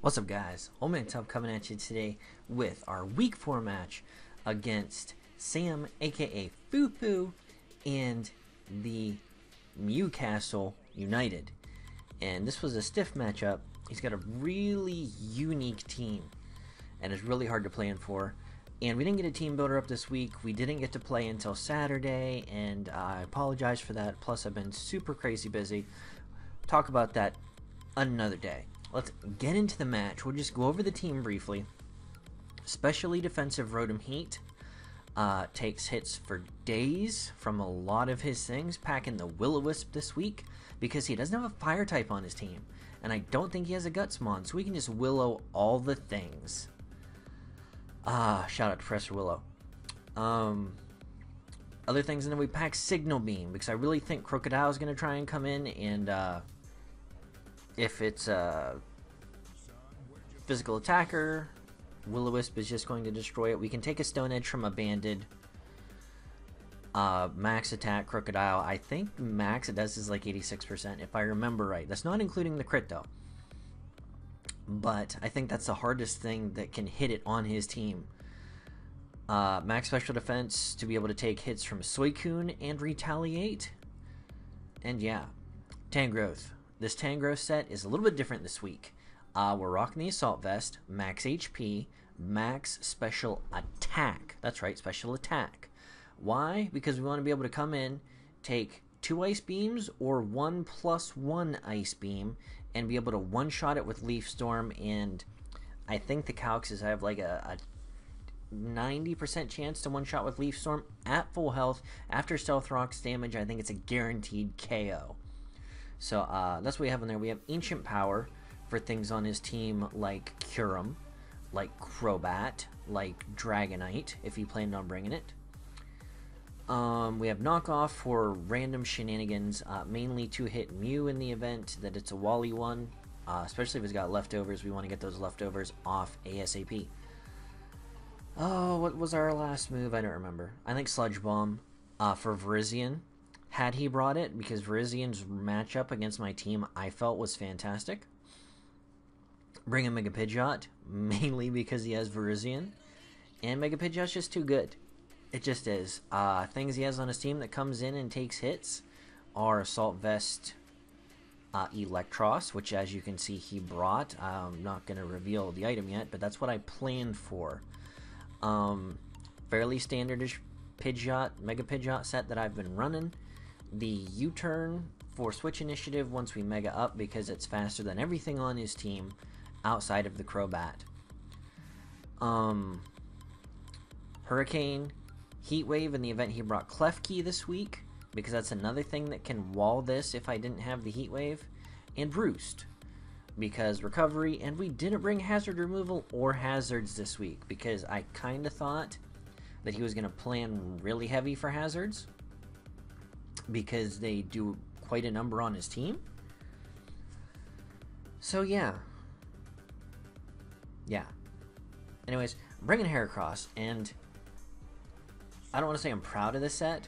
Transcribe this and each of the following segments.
What's up, guys? Oldmantup coming at you today with our Week 4 match against Sam, aka Fufu, and the Mewcastle United. And this was a stiff matchup. He's got a really unique team, and it's really hard to plan for. And we didn't get a team builder up this week. We didn't get to play until Saturday, and I apologize for that. Plus, I've been super crazy busy. Talk about that another day. Let's get into the match. We'll just go over the team briefly. Specially defensive Rotom Heat takes hits for days from a lot of his things. Packing the Will-O-Wisp this week because he doesn't have a fire type on his team. And I don't think he has a Gutsmon, so we can just Willow all the things. Shout out to Professor Willow. Other things, and then we pack Signal Beam because I really think Crocodile is going to try and come in and if it's a physical attacker, Will-O-Wisp is just going to destroy it. We can take a Stone Edge from a banded. Max attack Crocodile. I think max it does is like 86% if I remember right. That's not including the crit though. But I think that's the hardest thing that can hit it on his team. Max special defense to be able to take hits from Suicune and retaliate. And yeah, Tangrowth. This Tangrowth set is a little bit different this week. We're rocking the Assault Vest, max HP, max special attack. That's right, special attack. Why? Because we want to be able to come in, take 2 Ice Beams or 1+1 Ice Beam, and be able to one-shot it with Leaf Storm. And I think the calcs is I have like a 90% chance to one-shot with Leaf Storm at full health. After Stealth Rock's damage, I think it's a guaranteed KO. So that's what we have in there. We have Ancient Power for things on his team like Curum, like Crobat, like Dragonite, if he planned on bringing it. We have Knockoff for random shenanigans, mainly to hit Mew in the event that it's a Wally one, especially if it's got leftovers. We want to get those leftovers off ASAP. Oh, what was our last move? I don't remember. I think Sludge Bomb for Virizion. Had he brought it, because Virizion's matchup against my team I felt was fantastic. Bring in Mega Pidgeot, mainly because he has Virizion. And Mega Pidgeot's just too good. It just is. Things he has on his team that comes in and takes hits are Assault Vest, Electros, which as you can see he brought. I'm not going to reveal the item yet, but that's what I planned for. Fairly standardish Pidgeot, Mega Pidgeot set that I've been running. The U-turn for Switch Initiative once we Mega up because it's faster than everything on his team outside of the Crobat. Hurricane, Heat Wave in the event he brought Klefki this week because that's another thing that can wall this if I didn't have the Heat Wave. And Roost because recovery, and we didn't bring hazard removal or hazards this week because I kind of thought that he was going to plan really heavy for hazards because they do quite a number on his team. So yeah. Anyways, I'm bringing Heracross, and I don't want to say I'm proud of this set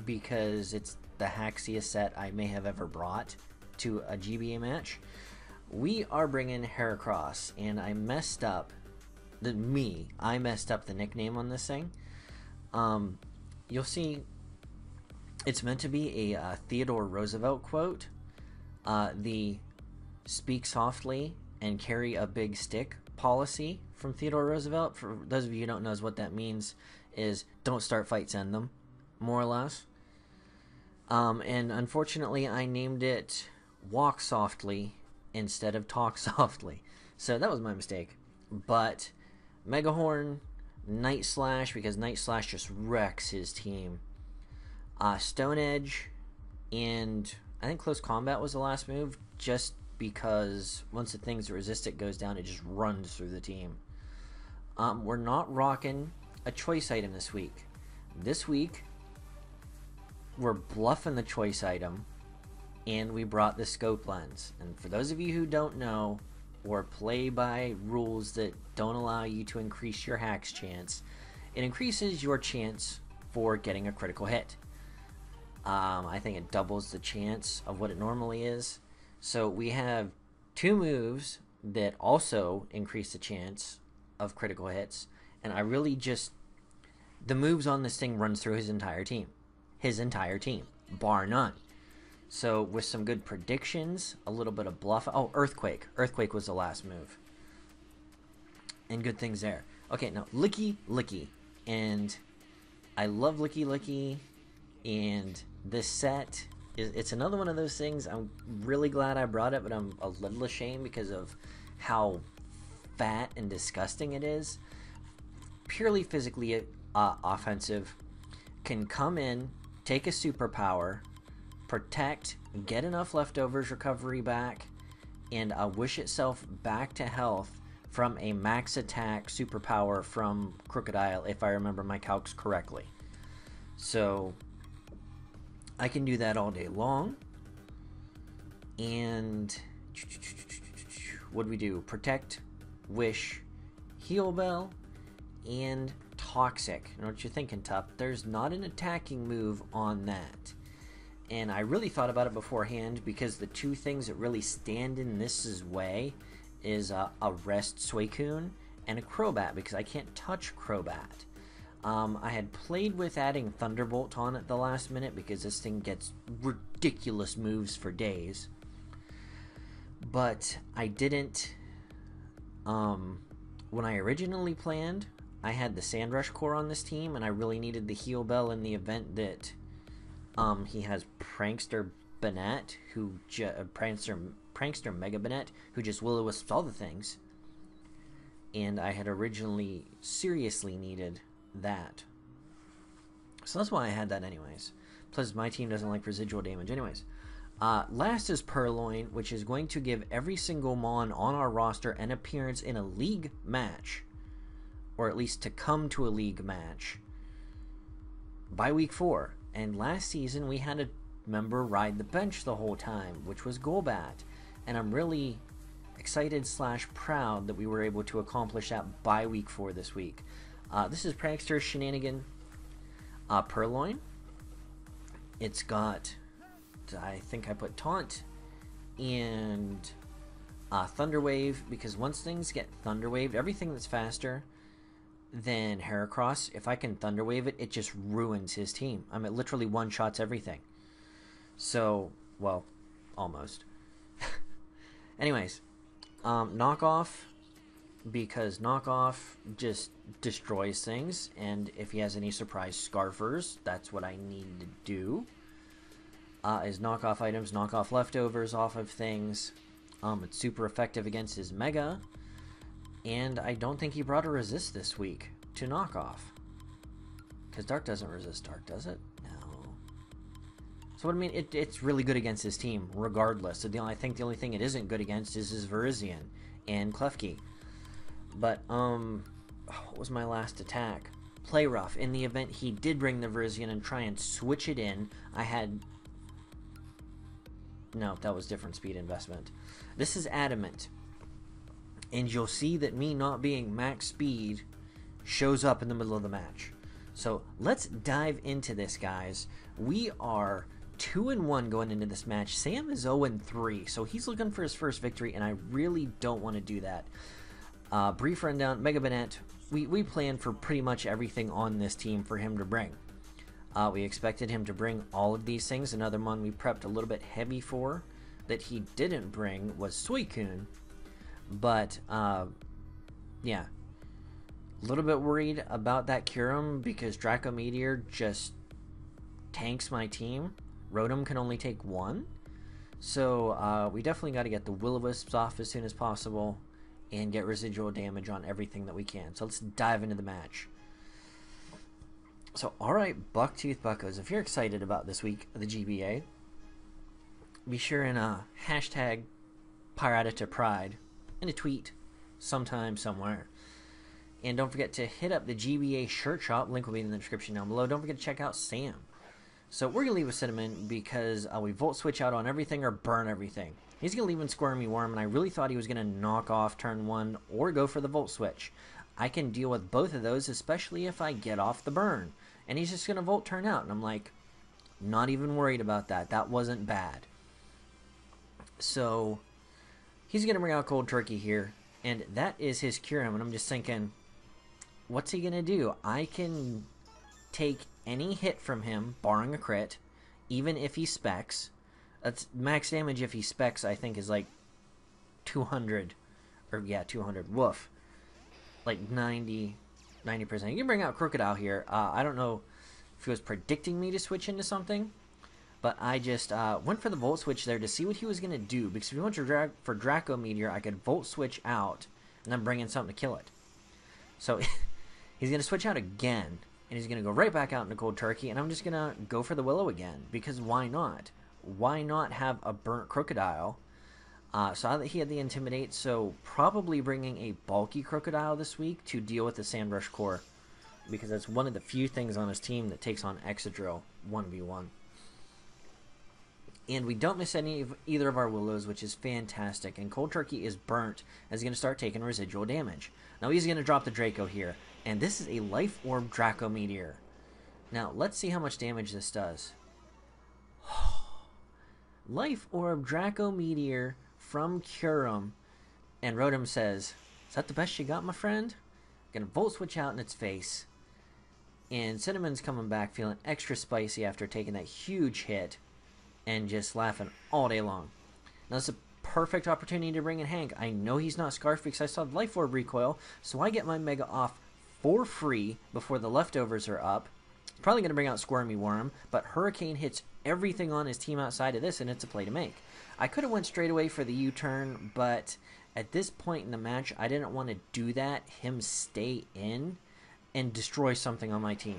because it's the haxiest set I may have ever brought to a GBA match. We are bringing Heracross, and I messed up the nickname on this thing. You'll see it's meant to be a Theodore Roosevelt quote. The speak softly and carry a big stick policy from Theodore Roosevelt. For those of you who don't know what that means is don't start fights, end them, more or less. And unfortunately I named it Walk Softly instead of Talk Softly. So that was my mistake. But Megahorn, Night Slash, because Night Slash just wrecks his team. Stone Edge, and I think Close Combat was the last move, just because once the things resist it goes down, it just runs through the team. We're not rocking a choice item this week. This week, we're bluffing the choice item, and we brought the Scope Lens. And for those of you who don't know, or play by rules that don't allow you to increase your hacks chance, it increases your chance for getting a critical hit. I think it doubles the chance of what it normally is. So we have 2 moves that also increase the chance of critical hits. And I really just, the moves on this thing runs through his entire team. His entire team, bar none. So with some good predictions, a little bit of bluff. Oh, Earthquake. Earthquake was the last move. And good things there. Okay, now Licky Licky. And I love Licky Licky. And this set, it's another one of those things. I'm really glad I brought it, but I'm a little ashamed because of how fat and disgusting it is. Purely physically offensive. Can come in, take a superpower, protect, get enough leftovers recovery back, and wish itself back to health from a max attack superpower from Crocodile, if I remember my calcs correctly. So I can do that all day long. And what do we do? Protect, wish, heal bell, and toxic. You know what you're thinking, Tup? There's not an attacking move on that. And I really thought about it beforehand, because the two things that really stand in this way is a Rest Suicune and a Crobat, because I can't touch Crobat. I had played with adding Thunderbolt on at the last minute, because this thing gets ridiculous moves for days. But I didn't. When I originally planned, I had the Sandrush core on this team, and I really needed the Heal Bell in the event that he has Prankster Banette, who Prankster Mega Banette, who just will-o-wisps all the things. And I had originally seriously needed that. So that's why I had that anyways. Plus, my team doesn't like residual damage anyways. Last is Purloin, which is going to give every single Mon on our roster an appearance in a league match, or at least to come to a league match, by week 4. And last season, we had a member ride the bench the whole time, which was Golbat. And I'm really excited / proud that we were able to accomplish that by week 4 this week. This is Prankster Shenanigan Purloin. It's got, I think I put Taunt and Thunder Wave, because once things get Thunder Waved, everything that's faster than Heracross, if I can Thunder Wave it, it just ruins his team. I mean, it literally one-shots everything. So, well, almost. Anyways, Knockoff, because Knockoff just destroys things, and if he has any surprise Scarfers, that's what I need to do. Is knockoff items, knockoff leftovers off of things. It's super effective against his Mega. And I don't think he brought a resist this week to knockoff. Because Dark doesn't resist Dark, does it? No. So what I mean, it's really good against his team, regardless. So I think the only thing it isn't good against is his Virizion and Klefki. But, what was my last attack? Play Rough. In the event he did bring the Virizion and try and switch it in, I had... No, that was different speed investment. This is Adamant. And you'll see that me not being max speed shows up in the middle of the match. So let's dive into this, guys. We are 2-1 going into this match. Sam is 0-3, so he's looking for his first victory, and I really don't want to do that. Brief rundown, Mega Banette. We planned for pretty much everything on this team for him to bring. We expected him to bring all of these things. Another one we prepped a little bit heavy for that he didn't bring was Suicune. But, yeah. A little bit worried about that Kyurem because Draco Meteor just tanks my team. Rotom can only take 1. So, we definitely got to get the Will-O-Wisps off as soon as possible and get residual damage on everything that we can. So, let's dive into the match. So, alright, Bucktooth Buckos, if you're excited about this week of the GBA, be sure and hashtag Pirattata Pride in a tweet sometime, somewhere. And don't forget to hit up the GBA shirt shop. Link will be in the description down below. Don't forget to check out Sam. So we're going to leave with Cinnamon because we Volt Switch out on everything or burn everything. He's going to leave in Squirmy Worm, and I really thought he was going to knock off turn 1 or go for the Volt Switch. I can deal with both of those, especially if I get off the burn. And he's just going to Volt turn out. And I'm like, not even worried about that. That wasn't bad. So, He's going to bring out Cold Turkey here, and that is his Curum, and I'm just thinking, what's he going to do? I can take any hit from him, barring a crit, even if he specs. That's max damage if he specs, I think, is like 200. Or, yeah, 200. Woof. Like 90%. You can bring out Crocodile here. I don't know if he was predicting me to switch into something, but I just went for the Volt Switch there to see what he was going to do, because if he went for Draco Meteor, I could Volt Switch out and then bring in something to kill it. So he's going to switch out again, and he's going to go right back out into Cold Turkey, and I'm just going to go for the Willow again, because why not? Why not have a burnt Crocodile? Saw that he had the Intimidate, so probably bringing a bulky Crocodile this week to deal with the Sandrush Core, because that's one of the few things on his team that takes on Excadrill 1v1. And we don't miss either of our Willows, which is fantastic. And Cold Turkey is burnt, as he's going to start taking residual damage. Now he's going to drop the Draco here. And this is a Life Orb Draco Meteor. Now, let's see how much damage this does. Life Orb Draco Meteor from Curum. And Rotom says, "Is that the best you got, my friend?" Gonna Volt Switch out in its face. And Cinnamon's coming back feeling extra spicy after taking that huge hit. And just laughing all day long. Now it's a perfect opportunity to bring in Hank. I know he's not Scarf because I saw the Life Orb recoil, so I get my Mega off for free before the leftovers are up. Probably going to bring out Squirmy Worm, but Hurricane hits everything on his team outside of this, and it's a play to make. I could have went straight away for the U-turn, but at this point in the match, I didn't want to do that, him stay in, and destroy something on my team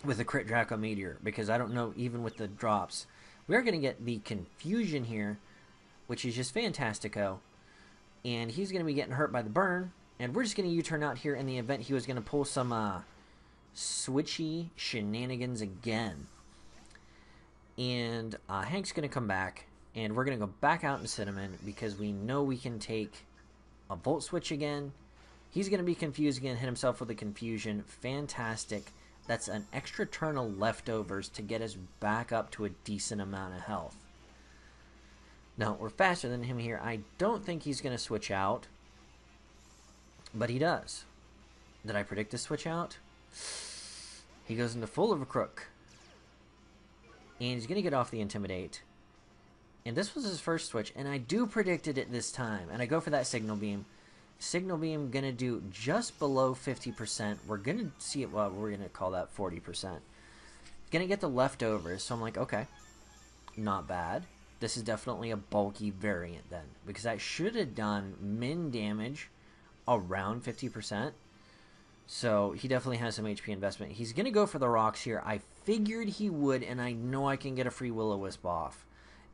with a crit Draco Meteor, because I don't know, even with the drops. We are going to get the Confusion here, which is just fantastico. And he's going to be getting hurt by the burn, and we're just going to U-turn out here in the event he was going to pull some switchy shenanigans again. And Hank's going to come back, and we're going to go back out in Cinnamon, because we know we can take a Volt Switch again. He's going to be confused again, hit himself with a Confusion. Fantastic. That's an extra turn of leftovers to get us back up to a decent amount of health. Now, we're faster than him here. I don't think he's going to switch out, but he does. Did I predict a switch out? He goes into full of a crook. And he's going to get off the Intimidate. And this was his first switch, and I do predicted it this time. And I go for that Signal Beam. Signal Beam going to do just below 50%. We're going to see it, well, we're going to call that 40%. Going to get the leftovers, so I'm like, okay, not bad. This is definitely a bulky variant then, because I should have done min damage around 50%. So he definitely has some HP investment. He's going to go for the rocks here. I figured he would, and I know I can get a free Will-O-Wisp off.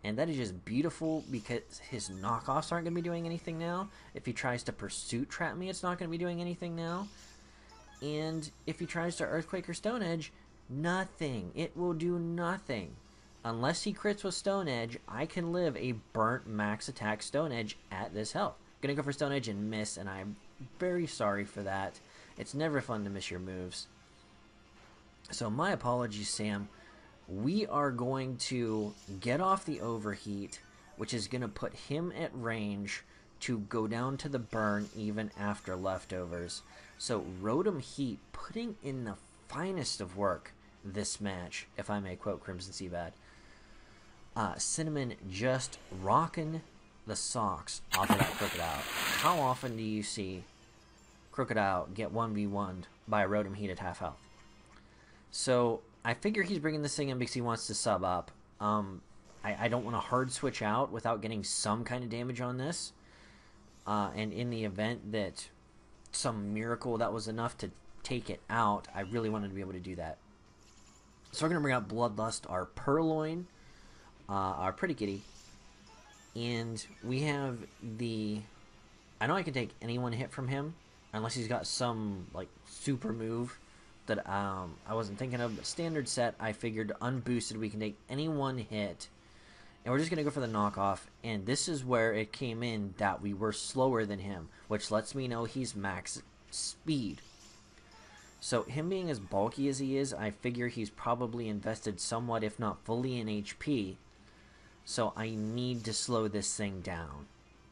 And that is just beautiful, because his knockoffs aren't going to be doing anything now. If he tries to Pursuit Trap me, it's not going to be doing anything now. And if he tries to Earthquake or Stone Edge, nothing. It will do nothing. Unless he crits with Stone Edge, I can live a burnt max attack Stone Edge at this health. Going to go for Stone Edge and miss, and I'm very sorry for that. It's never fun to miss your moves. So my apologies, Sam. We are going to get off the Overheat, which is going to put him at range to go down to the burn even after leftovers. So Rotom Heat putting in the finest of work this match, if I may quote Crimson Seabad. Cinnamon just rocking the socks off of that Crocodile. How often do you see Crocodile get 1v1'd by a Rotom Heat at half health? So I figure he's bringing this thing in because he wants to sub up. I don't want to hard switch out without getting some kind of damage on this. And in the event that some miracle that was enough to take it out, I really wanted to be able to do that. So we're going to bring out Bloodlust, our Purloin, our Pretty Kitty. And we have the... I know I can take any one hit from him, unless he's got some like super move that I wasn't thinking of. But standard set, I figured unboosted we can take any one hit, and we're just gonna go for the knockoff. And this is where it came in that we were slower than him, which lets me know he's max speed. So him being as bulky as he is, I figure he's probably invested somewhat, if not fully, in HP. So I need to slow this thing down.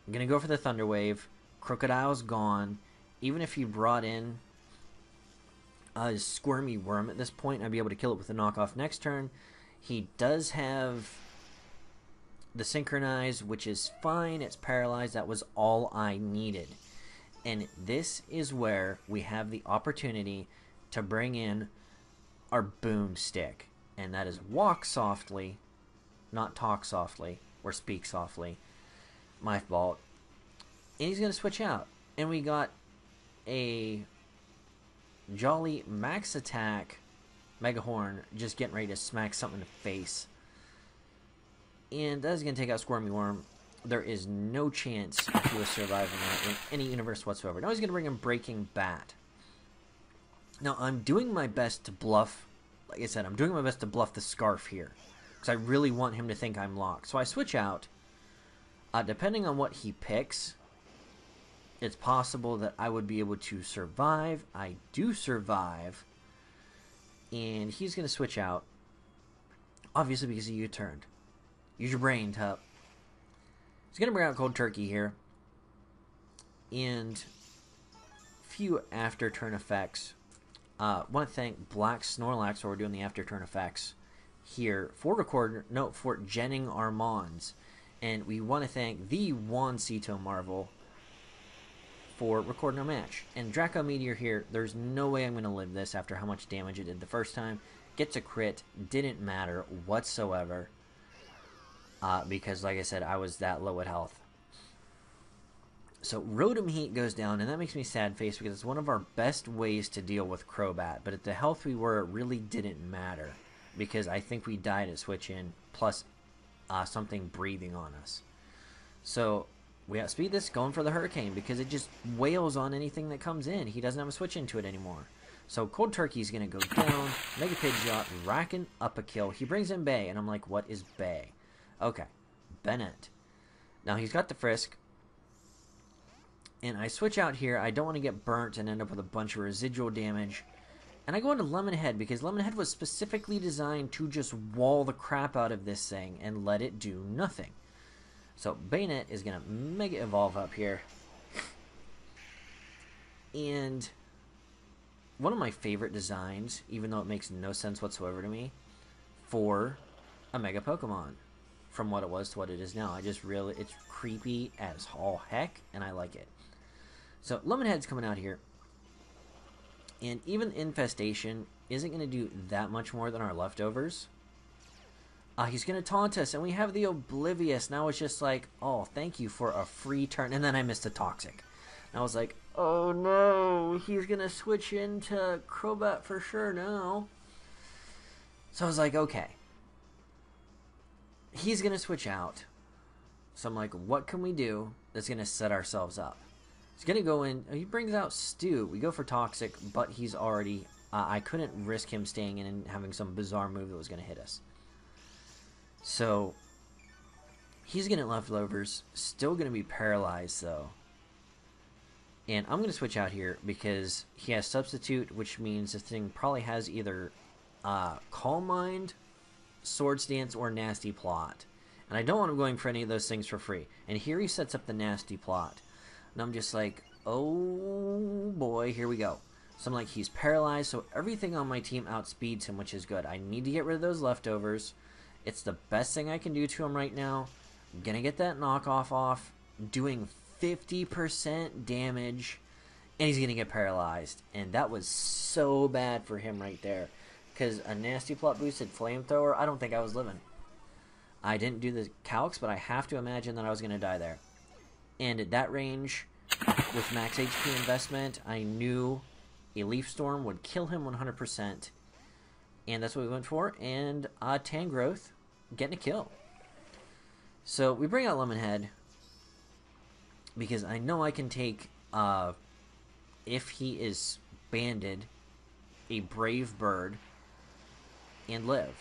I'm going to go for the Thunder Wave. Crocodile's gone. Even if he brought in a Squirmy Worm at this point, I'd be able to kill it with a knockoff next turn. He does have the Synchronize, which is fine. It's paralyzed. That was all I needed. And this is where we have the opportunity to bring in our Boomstick. And that is Walk Softly, not Talk Softly, or Speak Softly. My fault. And he's going to switch out. And we got a Jolly Max Attack Megahorn just getting ready to smack something in the face. And that is going to take out Squirmy Worm. There is no chance he was surviving that in any universe whatsoever. Now he's going to bring in Breaking Bat. Now I'm doing my best to bluff. Like I said, I'm doing my best to bluff the Scarf here. Because I really want him to think I'm locked. So I switch out. Depending on what he picks, it's possible that I would be able to survive. I do survive. And he's going to switch out. Obviously because he U-turned. Use your brain, Tup. He's going to bring out Cold Turkey here. And a few after turn effects. Want to thank Black Snorlax while we're doing the after turn effects here for for Jenning Armands. And we want to thank the Juan Cito Marvel for recording our match. And Draco Meteor here, there's no way I'm going to live this after how much damage it did the first time. Gets a crit, didn't matter whatsoever. Because, like I said, I was that low at health. So, Rotom Heat goes down, and that makes me sad face because it's one of our best ways to deal with Crobat. But at the health we were, it really didn't matter. Because I think we died at switch in, plus something breathing on us. So, we outspeed this, going for the Hurricane, because it just wails on anything that comes in. He doesn't have a switch into it anymore. So, Cold Turkey's going to go down, Mega Pidgeot, racking up a kill. He brings in Bay, and I'm like, what is Bay? Okay, Bennett. Now he's got the Frisk. And I switch out here. I don't want to get burnt and end up with a bunch of residual damage. And I go into Lemonhead because Lemonhead was specifically designed to just wall the crap out of this thing and let it do nothing. So Bayonet is going to Mega Evolve up here. And one of my favorite designs, even though it makes no sense whatsoever to me, for a Mega Pokemon. From what it was to what it is now. I just really, it's creepy as all heck, and I like it. So, Lemonhead's coming out here. And even Infestation isn't going to do that much more than our leftovers. He's going to taunt us, and we have the Oblivious. Now it's just like, oh, thank you for a free turn. And then I missed a Toxic. And I was like, oh no, he's going to switch into Crobat for sure now. So I was like, okay. He's going to switch out. So I'm like, what can we do that's going to set ourselves up? He's going to go in. He brings out Stu. We go for Toxic, but he's already... I couldn't risk him staying in and having some bizarre move that was going to hit us. So, he's going to leftovers. Still going to be paralyzed, though. And I'm going to switch out here because he has Substitute, which means this thing probably has either Calm Mind, Swords Dance, or Nasty Plot. And I don't want him going for any of those things for free. And here he sets up the Nasty Plot. And I'm just like, oh boy, here we go. So I'm like, he's paralyzed, so everything on my team outspeeds him, which is good. I need to get rid of those leftovers. It's the best thing I can do to him right now. I'm gonna get that knockoff off, doing 50% damage, and he's gonna get paralyzed. And that was so bad for him right there. Because a Nasty Plot boosted Flamethrower, I don't think I was living. I didn't do the calcs, but I have to imagine that I was going to die there. And at that range, with max HP investment, I knew a Leaf Storm would kill him 100%. And that's what we went for. And Tangrowth getting a kill. So we bring out Lemonhead. Because I know I can take, if he is banded, a Brave Bird and live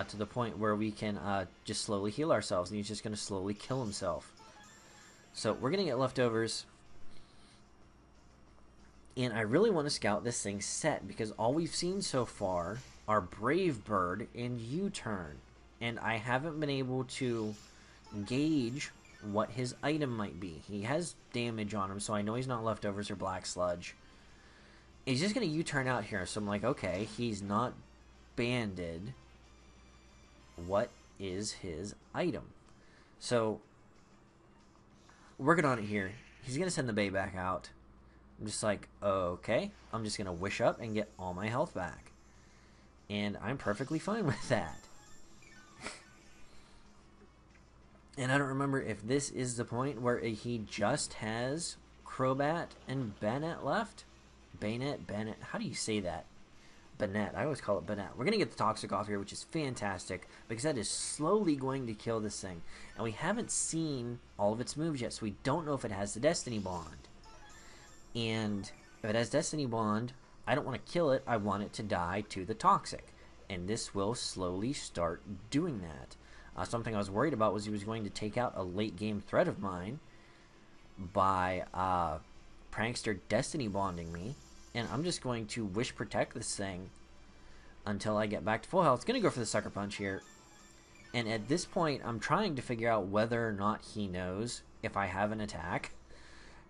to the point where we can just slowly heal ourselves, and he's just going to slowly kill himself. So we're going to get leftovers, and I really want to scout this thing set because all we've seen so far are Brave Bird and U-turn. and I haven't been able to gauge what his item might be. He has damage on him, so I know he's not leftovers or black sludge. He's just going to U-turn out here, so I'm like, okay, he's not banded. What is his item? So, working on it here. He's going to send the Bay back out. I'm just like, okay, I'm just going to wish up and get all my health back. And I'm perfectly fine with that. And I don't remember if this is the point where he just has Crobat and Bennett left. Bennett, how do you say that? Bennett, I always call it Bennett. We're going to get the Toxic off here, which is fantastic, because that is slowly going to kill this thing. And we haven't seen all of its moves yet, so we don't know if it has the Destiny Bond. And if it has Destiny Bond, I don't want to kill it, I want it to die to the Toxic. And this will slowly start doing that. Something I was worried about was he was going to take out a late game threat of mine by Prankster Destiny Bonding me. And I'm just going to Wish Protect this thing until I get back to full health. It's going to go for the Sucker Punch here. And at this point, I'm trying to figure out whether or not he knows if I have an attack,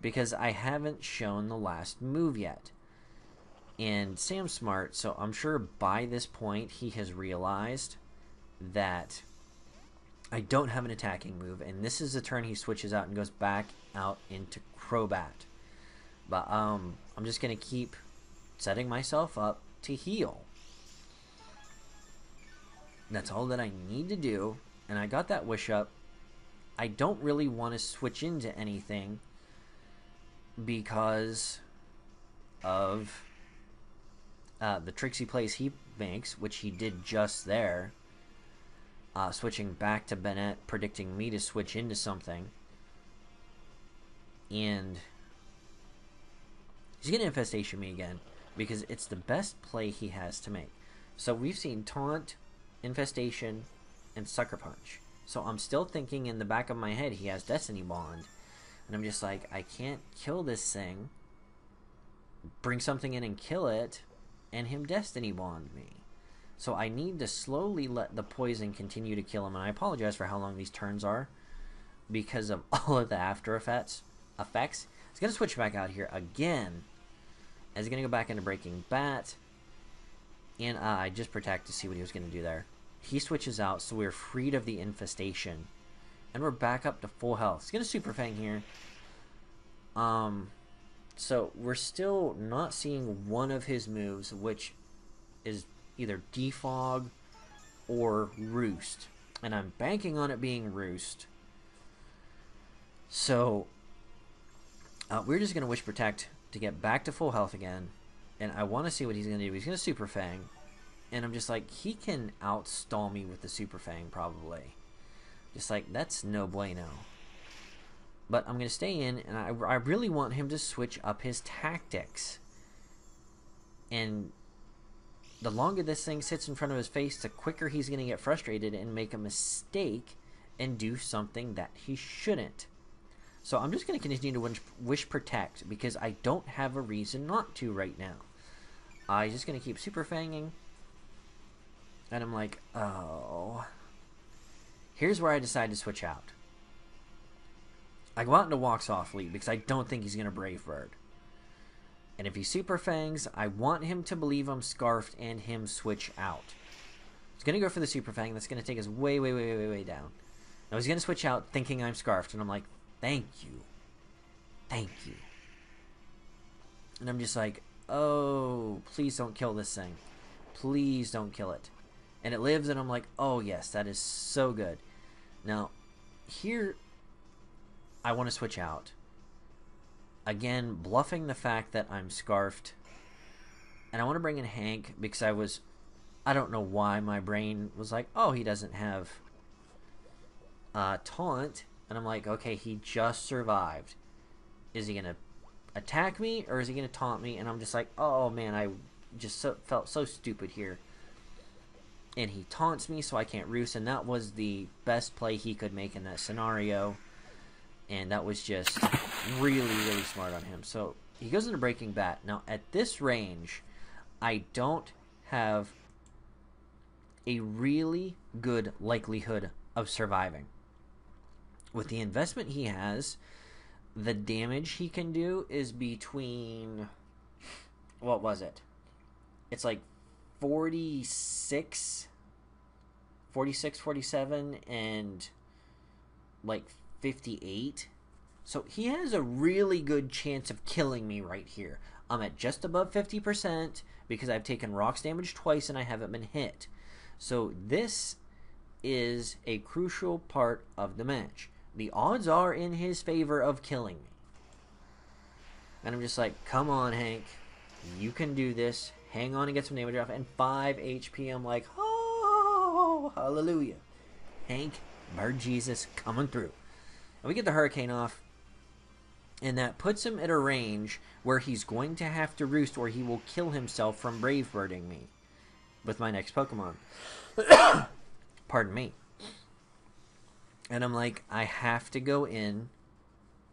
because I haven't shown the last move yet. And Sam's smart, so I'm sure by this point he has realized that I don't have an attacking move, and this is the turn he switches out and goes back out into Crobat. But I'm just going to keep setting myself up to heal. That's all that I need to do, and I got that wish up. I don't really want to switch into anything because of the tricksy plays he makes, which he did just there. Switching back to Bennett, predicting me to switch into something. And he's going to Infestation me again, because it's the best play he has to make. So we've seen Taunt, Infestation, and Sucker Punch. So I'm still thinking in the back of my head he has Destiny Bond. And I'm just like, I can't kill this thing, bring something in and kill it, and him Destiny Bond me. So I need to slowly let the poison continue to kill him. And I apologize for how long these turns are, because of all of the after effects. He's going to switch back out here again. And he's going to go back into Breaking Bat. And I just protect to see what he was going to do there. He switches out, so we're freed of the infestation. And we're back up to full health. He's going to Super Fang here. So we're still not seeing one of his moves, which is either Defog or Roost. And I'm banking on it being Roost. So we're just going to Wish Protect to get back to full health again. And I want to see what he's going to do. He's going to Super Fang. And I'm just like, he can outstall me with the Super Fang probably. Just like, that's no bueno. But I'm going to stay in, and I really want him to switch up his tactics. And the longer this thing sits in front of his face, the quicker he's going to get frustrated and make a mistake and do something that he shouldn't. So I'm just going to continue to Wish Protect, because I don't have a reason not to right now. I'm just going to keep Super Fanging. And I'm like, oh. Here's where I decide to switch out. I go out into Walk Softly because I don't think he's going to Brave Bird. And if he Super Fangs, I want him to believe I'm Scarfed and him switch out. He's going to go for the Super Fang. That's going to take us way, way, way, way, way down. Now he's going to switch out thinking I'm Scarfed. And I'm like, thank you. Thank you. And I'm just like, oh, please don't kill this thing. Please don't kill it. And it lives, and I'm like, oh yes, that is so good. Now, here, I want to switch out. Again, bluffing the fact that I'm Scarfed. And I want to bring in Hank, because I don't know why my brain was like, oh, he doesn't have Taunt. And I'm like, okay, he just survived. Is he going to attack me, or is he going to taunt me? And I'm just like, oh man, I just felt so stupid here. And he taunts me, so I can't Roost, and that was the best play he could make in that scenario. And that was just really, really smart on him. So he goes into Breaking Bat. Now, at this range, I don't have a really good likelihood of surviving. With the investment he has, the damage he can do is between, what was it? It's like 46, 47, and like 58. So he has a really good chance of killing me right here. I'm at just above 50% because I've taken rocks damage twice and I haven't been hit. So this is a crucial part of the match. The odds are in his favor of killing me. And I'm just like, come on, Hank. You can do this. Hang on and get some damage off. And 5 HP. I'm like, oh, hallelujah. Hank, Bird Jesus, coming through. And we get the Hurricane off. And that puts him at a range where he's going to have to roost or he will kill himself from Brave Birding me with my next Pokemon. Pardon me. And I'm like, I have to go in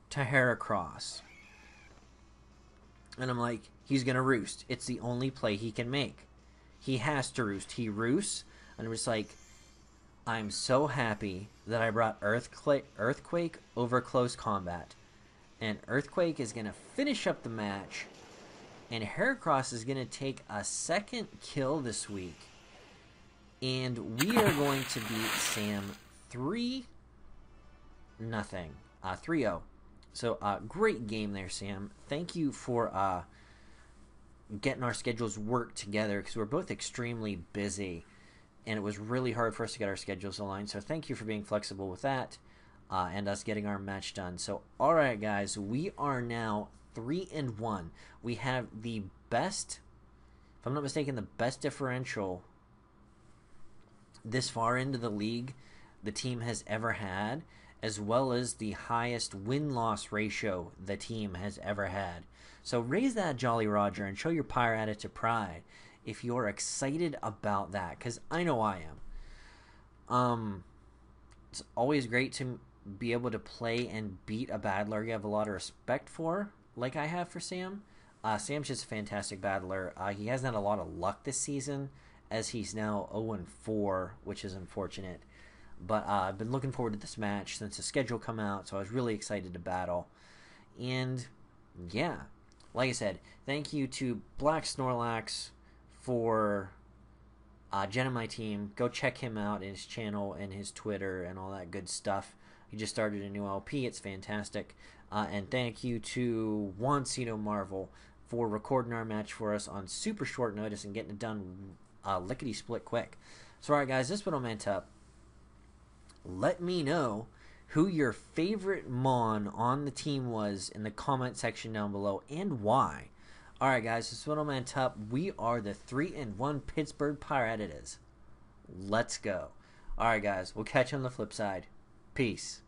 to Heracross. And I'm like, he's going to roost. It's the only play he can make. He has to roost. He roosts. And I'm just like, I'm so happy that I brought Earthquake over Close Combat. And Earthquake is going to finish up the match. And Heracross is going to take a second kill this week. And we are going to beat Sam 3-0. 3-0. So, great game there, Sam. Thank you for getting our schedules worked together because we're both extremely busy. And it was really hard for us to get our schedules aligned. So, thank you for being flexible with that and us getting our match done. So, all right, guys. We are now 3-1. We have the best, if I'm not mistaken, the best differential this far into the league the team has ever had, as well as the highest win-loss ratio the team has ever had. So raise that Jolly Roger and show your Pirattata pride if you're excited about that, because I know I am. It's always great to be able to play and beat a battler you have a lot of respect for, like I have for Sam. Sam's just a fantastic battler. He hasn't had a lot of luck this season, as he's now 0-4, which is unfortunate. But I've been looking forward to this match since the schedule come out, so I was really excited to battle. And, yeah, like I said, thank you to Black Snorlax for Jen and my team. Go check him out in his channel and his Twitter and all that good stuff. He just started a new LP. It's fantastic. And thank you to Juancito Marvel for recording our match for us on super short notice and getting it done lickety-split quick. So, alright, guys, this has been Oldmantup. Let me know who your favorite Mon on the team was in the comment section down below and why. Alright, guys, this is Oldmantup. We are the 3-1 Pittsburgh Pirattatas. Let's go. Alright, guys, we'll catch you on the flip side. Peace.